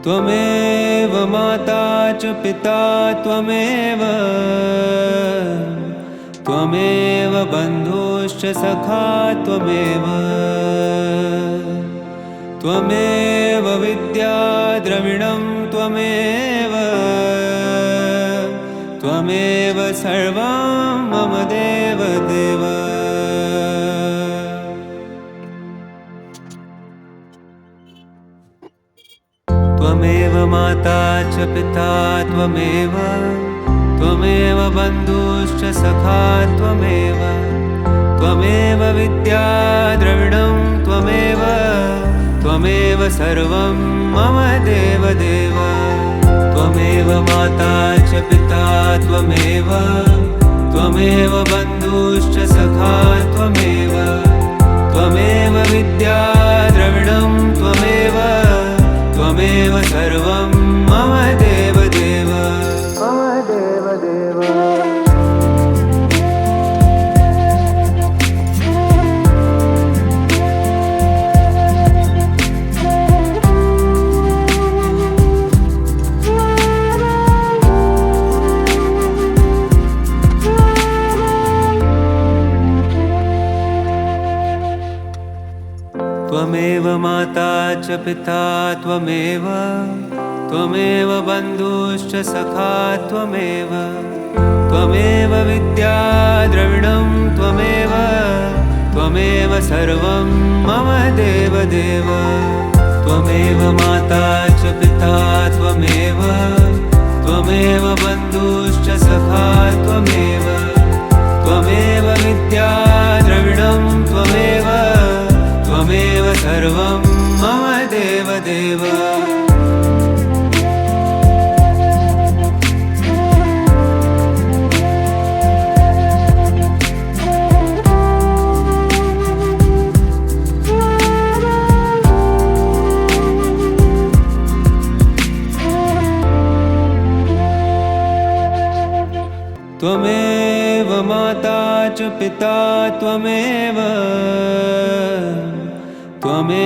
त्वमेव माता च पिता त्वमेव त्वमेव बन्धुश्च सखा त्वमेव त्वमेव विद्या द्रविणं त्वमेव त्वमेव सर्वं मम देवदेव। त्वमेव माता च पिता त्वमेव त्वमेव बन्धुश्च सखा त्वमेव त्वमेव विद्या द्रविणं त्वमेव त्वमेव सर्वं मम देवदेव। त्वमेव माता च पिता त्वमेव त्वमेव बन्धुश्च सखा त्वमेव त्वमेव विद्या द्रविणं त्वमेव त्वमेव सर्वं मम देवदेव मम देवदेव। त्वमेव माता च पिता त्वमेव त्वमेव बन्धुश्च सखा त्वमेव त्वमेव विद्या द्रविणं त्वमेव त्वमेव सर्वं मम देवदेव। त्वमेव माता च पिता त्वमेव त्वमेव बन्धुश्च सखा त्वमेव त्वमेव विद्या द्रविणं त्वमेव त्वमेव सर्वं मम देवदेव। त्वमेव माता च पिता त्वमेव त्वमेव